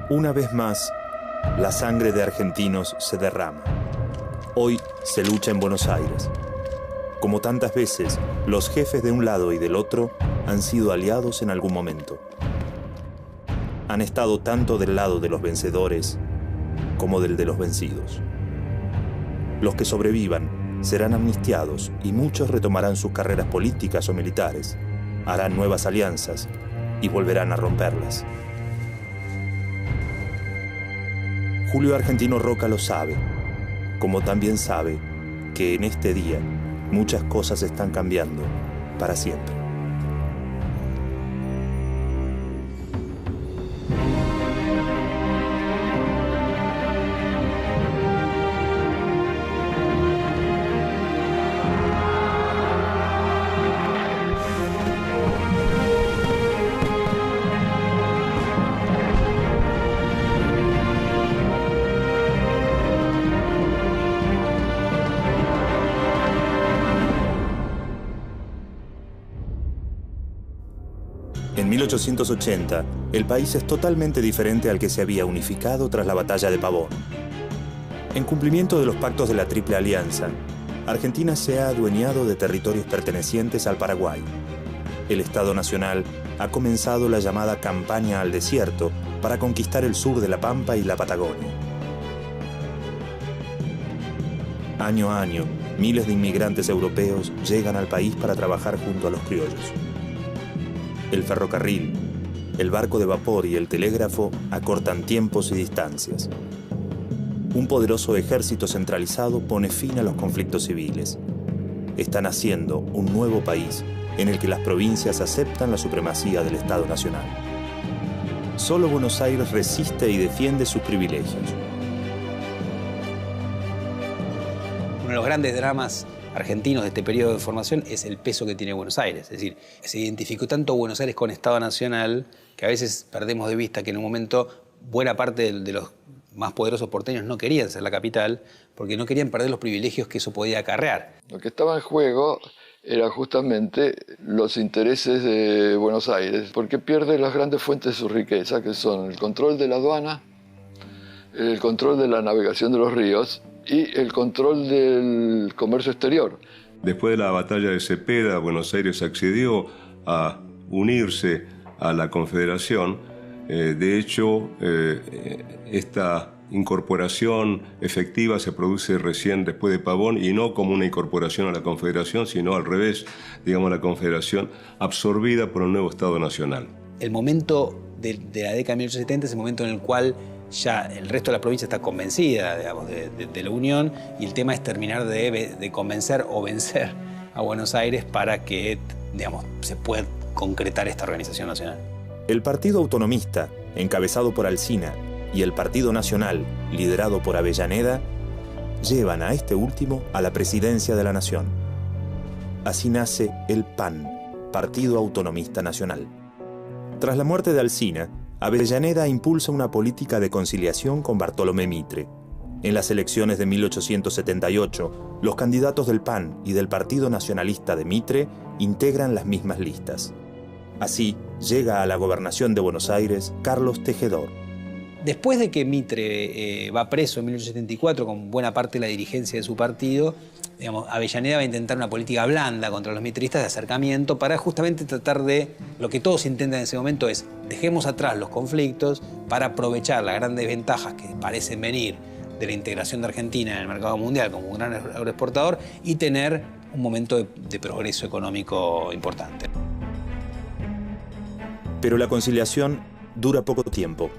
Una vez más, la sangre de argentinos se derrama. Hoy se lucha en Buenos Aires. Como tantas veces, los jefes de un lado y del otro han sido aliados en algún momento. Han estado tanto del lado de los vencedores como del de los vencidos. Los que sobrevivan serán amnistiados y muchos retomarán sus carreras políticas o militares, harán nuevas alianzas y volverán a romperlas. Julio Argentino Roca lo sabe, como también sabe que en este día muchas cosas están cambiando para siempre. En 1880, el país es totalmente diferente al que se había unificado tras la batalla de Pavón. En cumplimiento de los pactos de la Triple Alianza, Argentina se ha adueñado de territorios pertenecientes al Paraguay. El Estado Nacional ha comenzado la llamada Campaña al Desierto para conquistar el sur de la Pampa y la Patagonia. Año a año, miles de inmigrantes europeos llegan al país para trabajar junto a los criollos. El ferrocarril, el barco de vapor y el telégrafo acortan tiempos y distancias. Un poderoso ejército centralizado pone fin a los conflictos civiles. Está naciendo un nuevo país en el que las provincias aceptan la supremacía del Estado Nacional. Solo Buenos Aires resiste y defiende sus privilegios. Uno de los grandes dramas argentinos de este periodo de formación es el peso que tiene Buenos Aires. Es decir, se identificó tanto Buenos Aires con Estado Nacional que a veces perdemos de vista que en un momento buena parte de los más poderosos porteños no querían ser la capital porque no querían perder los privilegios que eso podía acarrear. Lo que estaba en juego era justamente los intereses de Buenos Aires, porque pierde las grandes fuentes de su riqueza, que son el control de la aduana, el control de la navegación de los ríos y el control del comercio exterior. Después de la batalla de Cepeda, Buenos Aires accedió a unirse a la Confederación. De hecho, esta incorporación efectiva se produce recién después de Pavón y no como una incorporación a la Confederación, sino al revés, digamos, la Confederación absorbida por un nuevo Estado Nacional. El momento de la década de 1870 es el momento en el cual ya el resto de la provincia está convencida, digamos, de la unión, y el tema es terminar de convencer o vencer a Buenos Aires para que, digamos, se pueda concretar esta organización nacional. El Partido Autonomista, encabezado por Alsina, y el Partido Nacional, liderado por Avellaneda, llevan a este último a la presidencia de la Nación. Así nace el PAN, Partido Autonomista Nacional. Tras la muerte de Alsina, Avellaneda impulsa una política de conciliación con Bartolomé Mitre. En las elecciones de 1878, los candidatos del PAN y del Partido Nacionalista de Mitre integran las mismas listas. Así, llega a la gobernación de Buenos Aires Carlos Tejedor. Después de que Mitre va preso en 1874 con buena parte de la dirigencia de su partido, digamos, Avellaneda va a intentar una política blanda contra los mitristas de acercamiento para justamente tratar de, lo que todos intentan en ese momento es, dejemos atrás los conflictos para aprovechar las grandes ventajas que parecen venir de la integración de Argentina en el mercado mundial como un gran agroexportador y tener un momento de progreso económico importante. Pero la conciliación dura poco tiempo.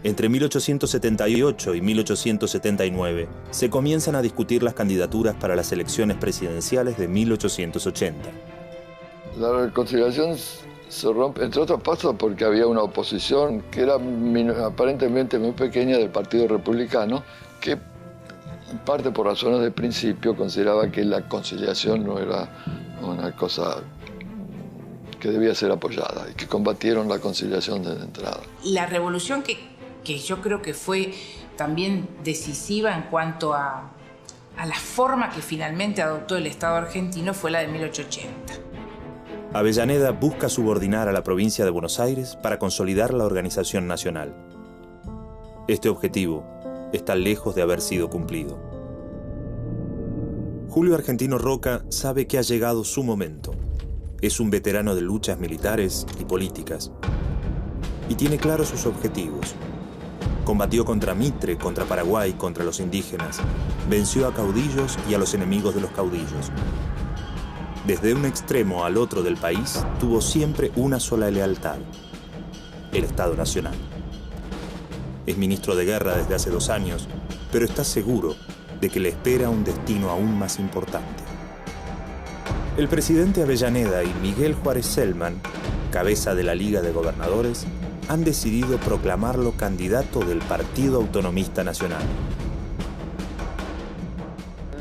Entre 1878 y 1879 se comienzan a discutir las candidaturas para las elecciones presidenciales de 1880. La reconciliación se rompe, entre otros pasos, porque había una oposición que era aparentemente muy pequeña del Partido Republicano, que en parte por razones de principio consideraba que la conciliación no era una cosa que debía ser apoyada y que combatieron la conciliación desde entrada. La revolución que yo creo que fue también decisiva en cuanto a la forma que finalmente adoptó el Estado argentino fue la de 1880. Avellaneda busca subordinar a la provincia de Buenos Aires para consolidar la organización nacional. Este objetivo está lejos de haber sido cumplido. Julio Argentino Roca sabe que ha llegado su momento. Es un veterano de luchas militares y políticas y tiene claros sus objetivos. Combatió contra Mitre, contra Paraguay, contra los indígenas. Venció a caudillos y a los enemigos de los caudillos. Desde un extremo al otro del país, tuvo siempre una sola lealtad: el Estado Nacional. Es ministro de Guerra desde hace 2 años, pero está seguro de que le espera un destino aún más importante. El presidente Avellaneda y Miguel Juárez Celman, cabeza de la Liga de Gobernadores, han decidido proclamarlo candidato del Partido Autonomista Nacional.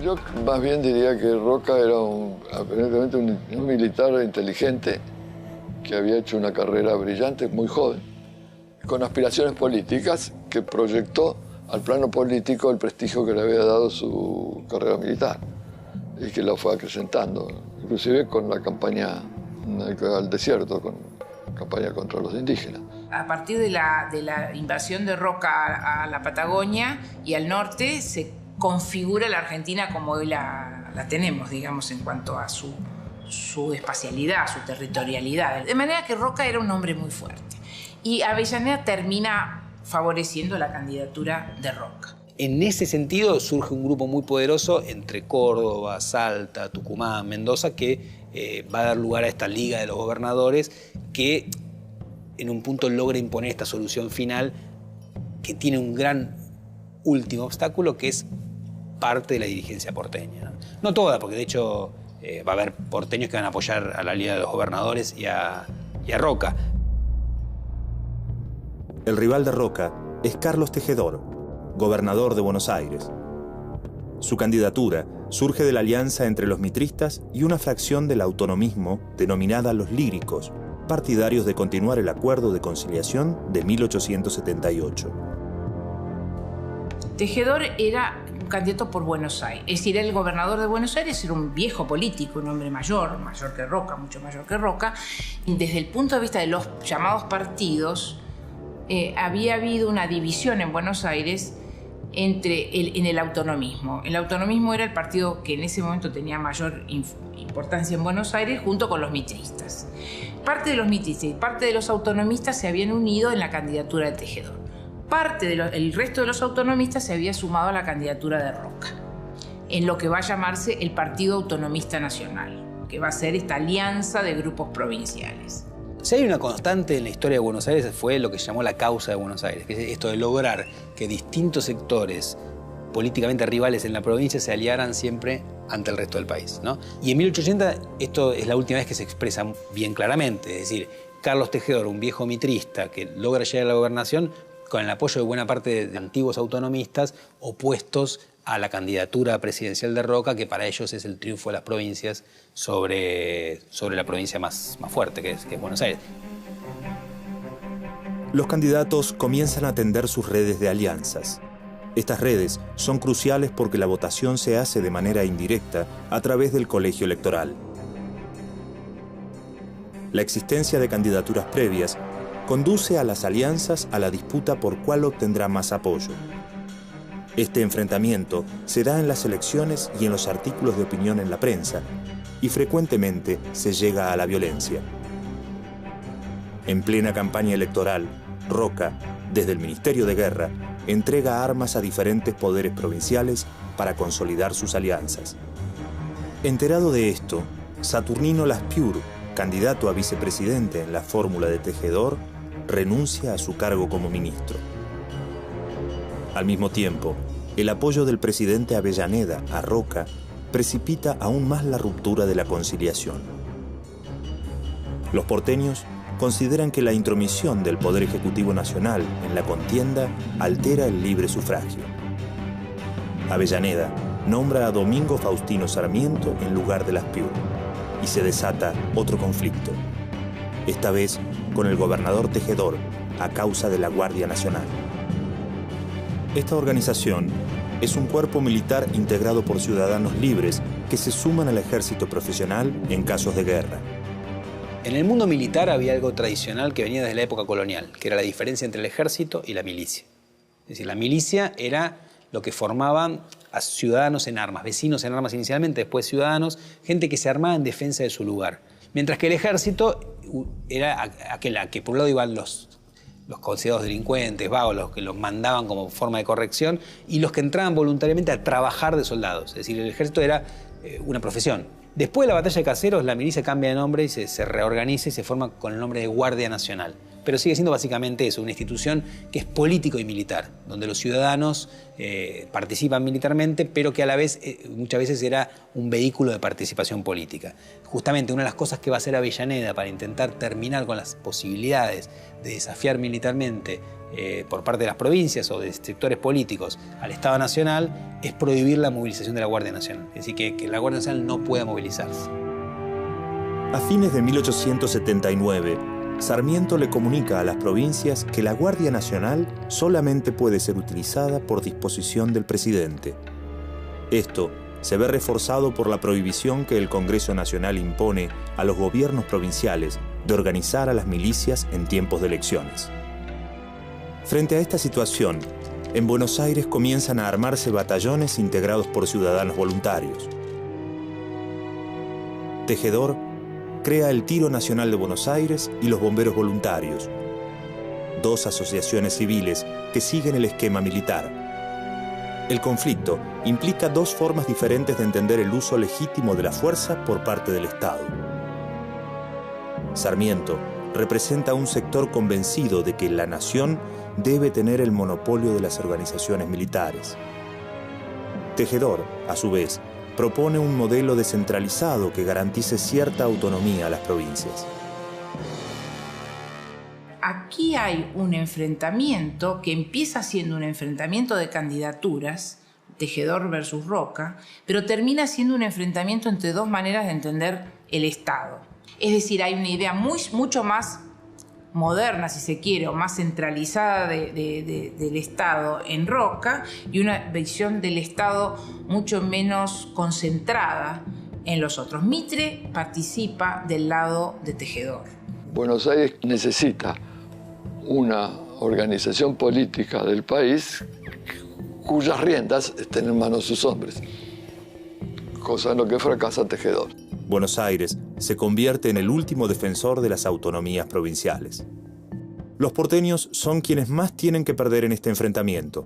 Yo más bien diría que Roca era aparentemente un militar inteligente que había hecho una carrera brillante, muy joven, con aspiraciones políticas, que proyectó al plano político el prestigio que le había dado su carrera militar y que lo fue acrecentando, inclusive con la campaña al desierto, con la campaña contra los indígenas. A partir de la invasión de Roca a la Patagonia y al norte, se configura la Argentina como hoy la tenemos, digamos, en cuanto a su espacialidad, su territorialidad. De manera que Roca era un hombre muy fuerte. Y Avellaneda termina favoreciendo la candidatura de Roca. En ese sentido surge un grupo muy poderoso entre Córdoba, Salta, Tucumán, Mendoza, que va a dar lugar a esta Liga de los Gobernadores, que en un punto logra imponer esta solución final, que tiene un gran último obstáculo, que es parte de la dirigencia porteña. No toda, porque de hecho va a haber porteños que van a apoyar a la Liga de los Gobernadores y a Roca. El rival de Roca es Carlos Tejedor, gobernador de Buenos Aires. Su candidatura surge de la alianza entre los mitristas y una fracción del autonomismo denominada los líricos, partidarios de continuar el acuerdo de conciliación de 1878. Tejedor era un candidato por Buenos Aires, es decir, el gobernador de Buenos Aires era un viejo político, un hombre mayor que Roca, mucho mayor que Roca. Desde el punto de vista de los llamados partidos, había habido una división en Buenos Aires en el autonomismo. El autonomismo era el partido que en ese momento tenía mayor importancia en Buenos Aires, junto con los mitristas. Parte de los mitristas y parte de los autonomistas se habían unido en la candidatura de Tejedor. El resto de los autonomistas se había sumado a la candidatura de Roca, en lo que va a llamarse el Partido Autonomista Nacional, que va a ser esta alianza de grupos provinciales. Si hay una constante en la historia de Buenos Aires, fue lo que se llamó la causa de Buenos Aires, que es esto de lograr que distintos sectores políticamente rivales en la provincia se aliaran siempre ante el resto del país, ¿no? Y en 1880 esto es la última vez que se expresa bien claramente, es decir, Carlos Tejedor, un viejo mitrista que logra llegar a la gobernación con el apoyo de buena parte de antiguos autonomistas opuestos a la candidatura presidencial de Roca, que para ellos es el triunfo de las provincias sobre la provincia más fuerte, que es Buenos Aires. Los candidatos comienzan a tender sus redes de alianzas. Estas redes son cruciales porque la votación se hace de manera indirecta a través del colegio electoral. La existencia de candidaturas previas conduce a las alianzas a la disputa por cuál obtendrá más apoyo. Este enfrentamiento se da en las elecciones y en los artículos de opinión en la prensa, y frecuentemente se llega a la violencia. En plena campaña electoral, Roca, desde el Ministerio de Guerra, entrega armas a diferentes poderes provinciales para consolidar sus alianzas. Enterado de esto, Saturnino Laspiur, candidato a vicepresidente en la fórmula de Tejedor, renuncia a su cargo como ministro. Al mismo tiempo, el apoyo del presidente Avellaneda a Roca precipita aún más la ruptura de la conciliación. Los porteños consideran que la intromisión del Poder Ejecutivo Nacional en la contienda altera el libre sufragio. Avellaneda nombra a Domingo Faustino Sarmiento en lugar de Laspiur y se desata otro conflicto, esta vez con el gobernador Tejedor a causa de la Guardia Nacional. Esta organización es un cuerpo militar integrado por ciudadanos libres que se suman al ejército profesional en casos de guerra. En el mundo militar había algo tradicional que venía desde la época colonial, que era la diferencia entre el ejército y la milicia. Es decir, la milicia era lo que formaban a ciudadanos en armas, vecinos en armas inicialmente, después ciudadanos, gente que se armaba en defensa de su lugar. Mientras que el ejército era aquel a que por un lado iban los considerados delincuentes, vagos, los que los mandaban como forma de corrección, y los que entraban voluntariamente a trabajar de soldados. Es decir, el ejército era una profesión. Después de la batalla de Caseros, la milicia cambia de nombre y se reorganiza y se forma con el nombre de Guardia Nacional. Pero sigue siendo básicamente eso, una institución que es político y militar, donde los ciudadanos participan militarmente, pero que a la vez muchas veces era un vehículo de participación política. Justamente una de las cosas que va a hacer Avellaneda para intentar terminar con las posibilidades de desafiar militarmente por parte de las provincias o de sectores políticos al Estado Nacional es prohibir la movilización de la Guardia Nacional. Es decir, que la Guardia Nacional no pueda movilizarse. A fines de 1879, Sarmiento le comunica a las provincias que la Guardia Nacional solamente puede ser utilizada por disposición del presidente. Esto se ve reforzado por la prohibición que el Congreso Nacional impone a los gobiernos provinciales de organizar a las milicias en tiempos de elecciones. Frente a esta situación, en Buenos Aires comienzan a armarse batallones integrados por ciudadanos voluntarios. Tejedor crea el Tiro Nacional de Buenos Aires y los Bomberos Voluntarios, dos asociaciones civiles que siguen el esquema militar. El conflicto implica dos formas diferentes de entender el uso legítimo de la fuerza por parte del Estado. Sarmiento representa un sector convencido de que la nación debe tener el monopolio de las organizaciones militares. Tejedor, a su vez, propone un modelo descentralizado que garantice cierta autonomía a las provincias. Aquí hay un enfrentamiento que empieza siendo un enfrentamiento de candidaturas, Tejedor versus Roca, pero termina siendo un enfrentamiento entre dos maneras de entender el Estado. Es decir, hay una idea mucho más moderna, si se quiere, o más centralizada del Estado en Roca, y una visión del Estado mucho menos concentrada en los otros. Mitre participa del lado de Tejedor. Buenos Aires necesita una organización política del país cuyas riendas estén en manos de sus hombres, cosa en lo que fracasa Tejedor. Buenos Aires se convierte en el último defensor de las autonomías provinciales. Los porteños son quienes más tienen que perder en este enfrentamiento.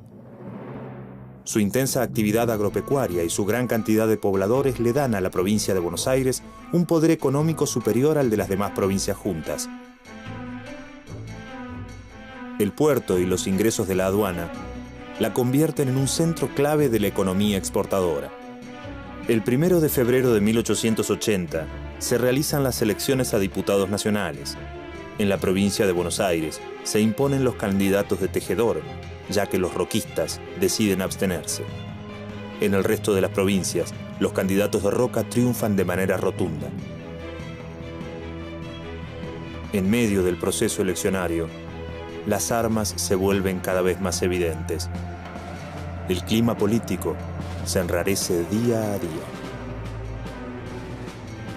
Su intensa actividad agropecuaria y su gran cantidad de pobladores le dan a la provincia de Buenos Aires un poder económico superior al de las demás provincias juntas. El puerto y los ingresos de la aduana la convierten en un centro clave de la economía exportadora. El 1 de febrero de 1880 se realizan las elecciones a diputados nacionales. En la provincia de Buenos Aires se imponen los candidatos de Tejedor, ya que los roquistas deciden abstenerse. En el resto de las provincias, los candidatos de Roca triunfan de manera rotunda. En medio del proceso eleccionario, las armas se vuelven cada vez más evidentes. El clima político se enrarece día a día.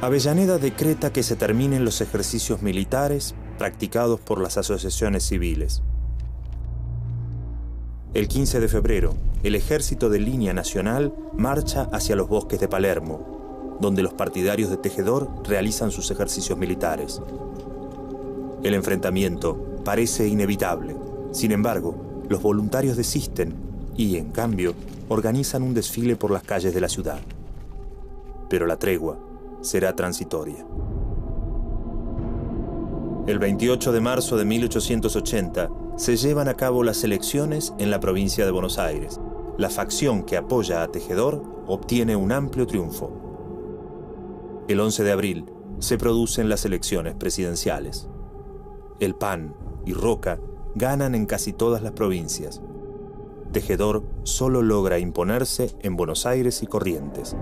Avellaneda decreta que se terminen los ejercicios militares practicados por las asociaciones civiles. El 15 de febrero, el ejército de línea nacional marcha hacia los bosques de Palermo, donde los partidarios de Tejedor realizan sus ejercicios militares. El enfrentamiento parece inevitable. Sin embargo, los voluntarios desisten y, en cambio, organizan un desfile por las calles de la ciudad. Pero la tregua será transitoria. El 28 de marzo de 1880 se llevan a cabo las elecciones en la provincia de Buenos Aires. La facción que apoya a Tejedor obtiene un amplio triunfo. El 11 de abril se producen las elecciones presidenciales. El PAN y Roca ganan en casi todas las provincias. Tejedor solo logra imponerse en Buenos Aires y Corrientes.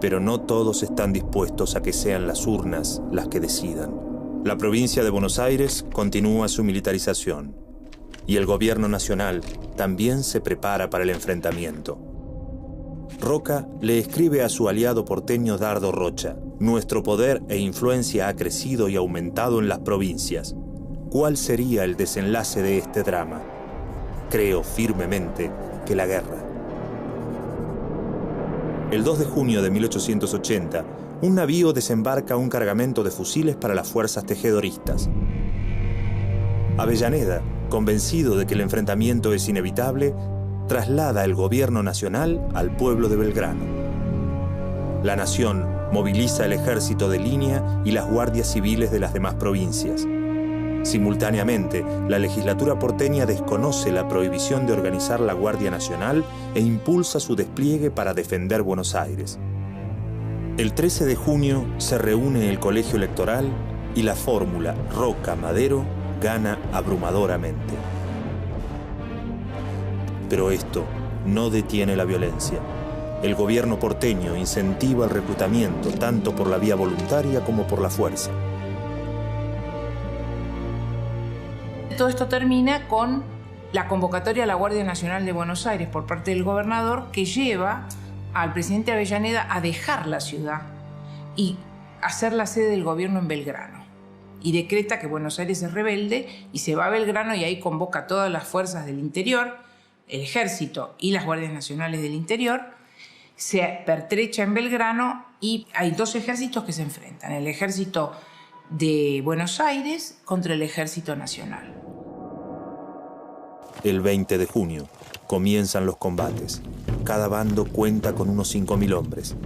Pero no todos están dispuestos a que sean las urnas las que decidan. La provincia de Buenos Aires continúa su militarización y el gobierno nacional también se prepara para el enfrentamiento. Roca le escribe a su aliado porteño Dardo Rocha: «Nuestro poder e influencia ha crecido y aumentado en las provincias. ¿cuál sería el desenlace de este drama? Creo firmemente que la guerra. El 2 de junio de 1880, un navío desembarca un cargamento de fusiles para las fuerzas tejedoristas. Avellaneda, convencido de que el enfrentamiento es inevitable, traslada el gobierno nacional al pueblo de Belgrano. La nación moviliza el ejército de línea y las guardias civiles de las demás provincias. Simultáneamente, la legislatura porteña desconoce la prohibición de organizar la Guardia Nacional e impulsa su despliegue para defender Buenos Aires. El 13 de junio se reúne el colegio electoral y la fórmula Roca-Madero gana abrumadoramente. Pero esto no detiene la violencia. El gobierno porteño incentiva el reclutamiento tanto por la vía voluntaria como por la fuerza. Todo esto termina con la convocatoria a la Guardia Nacional de Buenos Aires por parte del gobernador, que lleva al presidente Avellaneda a dejar la ciudad y hacer la sede del gobierno en Belgrano. Y decreta que Buenos Aires es rebelde y se va a Belgrano, y ahí convoca a todas las fuerzas del interior, el ejército y las guardias nacionales del interior. Se pertrecha en Belgrano y hay dos ejércitos que se enfrentan: el ejército de Buenos Aires contra el ejército nacional. El 20 de junio comienzan los combates. Cada bando cuenta con unos 5.000 hombres.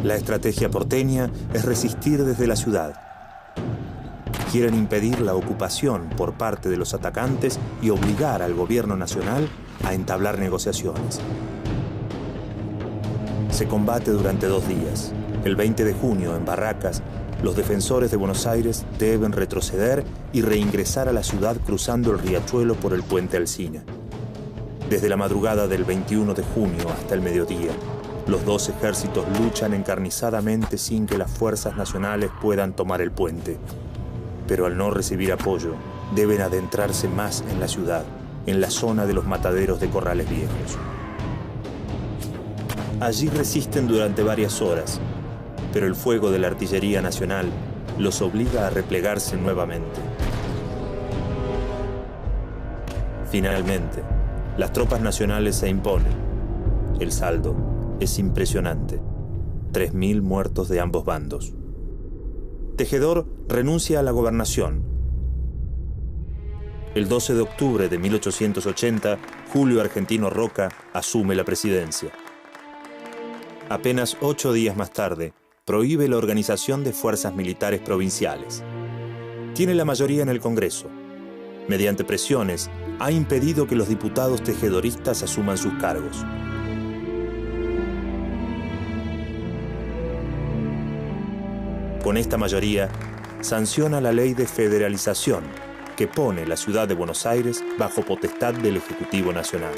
La estrategia porteña es resistir desde la ciudad. Quieren impedir la ocupación por parte de los atacantes y obligar al gobierno nacional a entablar negociaciones. Se combate durante 2 días. El 20 de junio, en Barracas, los defensores de Buenos Aires deben retroceder y reingresar a la ciudad cruzando el riachuelo por el puente Alsina. Desde la madrugada del 21 de junio hasta el mediodía, los dos ejércitos luchan encarnizadamente sin que las fuerzas nacionales puedan tomar el puente. Pero al no recibir apoyo, deben adentrarse más en la ciudad, en la zona de los mataderos de Corrales Viejos. Allí resisten durante varias horas, pero el fuego de la artillería nacional los obliga a replegarse nuevamente. Finalmente, las tropas nacionales se imponen. El saldo es impresionante: 3.000 muertos de ambos bandos. Tejedor renuncia a la gobernación. El 12 de octubre de 1880, Julio Argentino Roca asume la presidencia. Apenas 8 días más tarde, prohíbe la organización de fuerzas militares provinciales. Tiene la mayoría en el Congreso. Mediante presiones, ha impedido que los diputados tejedoristas asuman sus cargos. Con esta mayoría, sanciona la ley de federalización, que pone la ciudad de Buenos Aires bajo potestad del Ejecutivo Nacional.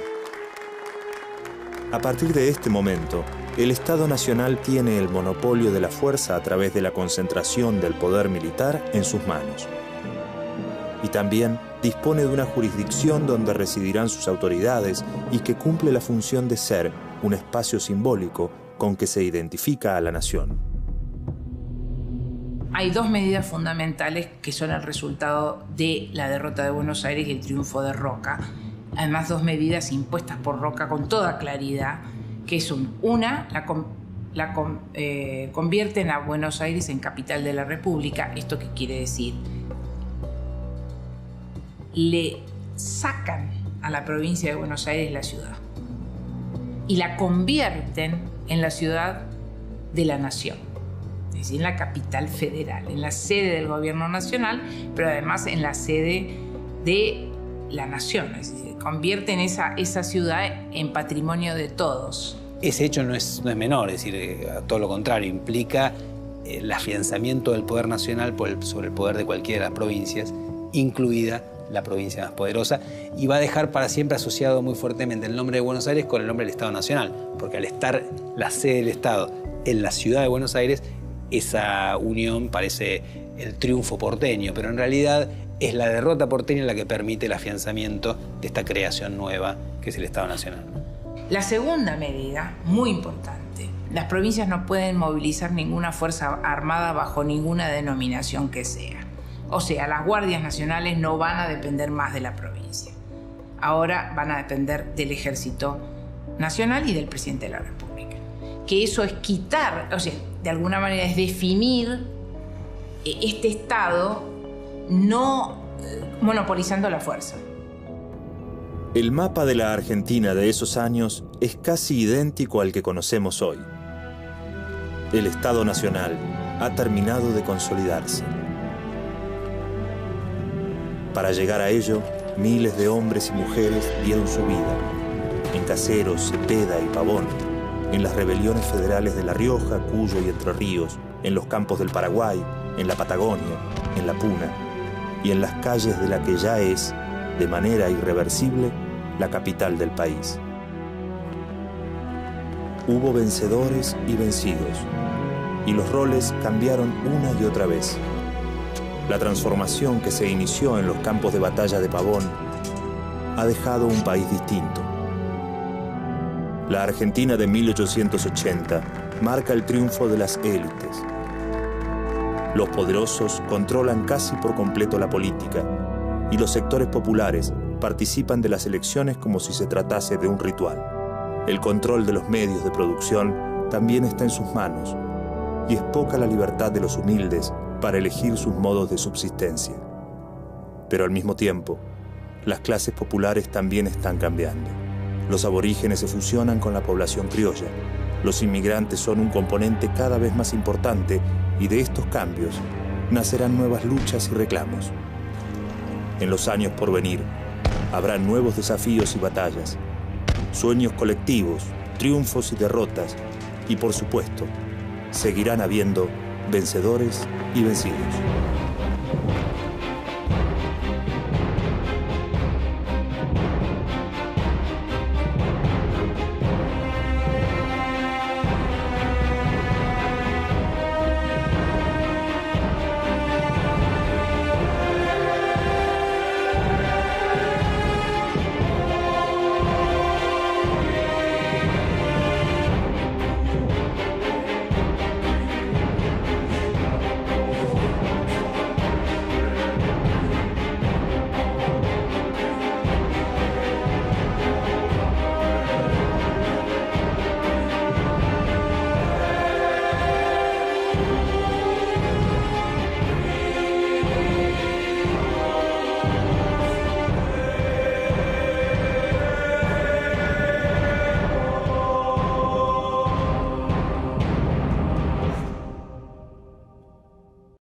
A partir de este momento, el Estado Nacional tiene el monopolio de la fuerza a través de la concentración del poder militar en sus manos. Y también dispone de una jurisdicción donde residirán sus autoridades y que cumple la función de ser un espacio simbólico con que se identifica a la nación. Hay 2 medidas fundamentales que son el resultado de la derrota de Buenos Aires y el triunfo de Roca. Además, 2 medidas impuestas por Roca con toda claridad, que son: una, convierten a Buenos Aires en capital de la República. ¿Esto qué quiere decir? Le sacan a la provincia de Buenos Aires la ciudad y la convierten en la ciudad de la nación, es decir, en la capital federal, en la sede del gobierno nacional, pero además en la sede de la nación. Es decir, convierten esa ciudad en patrimonio de todos. Ese hecho no es menor, es decir, todo lo contrario, implica el afianzamiento del poder nacional sobre el poder de cualquiera de las provincias, incluida la provincia más poderosa, y va a dejar para siempre asociado muy fuertemente el nombre de Buenos Aires con el nombre del Estado Nacional, porque al estar la sede del Estado en la ciudad de Buenos Aires, esa unión parece el triunfo porteño, pero en realidad es la derrota porteña la que permite el afianzamiento de esta creación nueva que es el Estado Nacional. La segunda medida, muy importante: las provincias no pueden movilizar ninguna fuerza armada bajo ninguna denominación que sea. O sea, las guardias nacionales no van a depender más de la provincia. Ahora van a depender del Ejército Nacional y del Presidente de la República. Que eso es quitar, o sea, de alguna manera es definir este Estado no monopolizando la fuerza. El mapa de la Argentina de esos años es casi idéntico al que conocemos hoy. El Estado Nacional ha terminado de consolidarse. Para llegar a ello, miles de hombres y mujeres dieron su vida, en Caseros, Cepeda y Pavón, en las rebeliones federales de La Rioja, Cuyo y Entre Ríos, en los campos del Paraguay, en la Patagonia, en la Puna y en las calles de la que ya es, de manera irreversible, la capital del país. Hubo vencedores y vencidos, y los roles cambiaron una y otra vez. La transformación que se inició en los campos de batalla de Pavón ha dejado un país distinto. La Argentina de 1880 marca el triunfo de las élites. Los poderosos controlan casi por completo la política y los sectores populares participan de las elecciones como si se tratase de un ritual. El control de los medios de producción también está en sus manos y es poca la libertad de los humildes para elegir sus modos de subsistencia. Pero al mismo tiempo, las clases populares también están cambiando. Los aborígenes se fusionan con la población criolla. Los inmigrantes son un componente cada vez más importante y de estos cambios nacerán nuevas luchas y reclamos. En los años por venir, habrá nuevos desafíos y batallas, sueños colectivos, triunfos y derrotas, y por supuesto, seguirán habiendo vencedores y vencidos.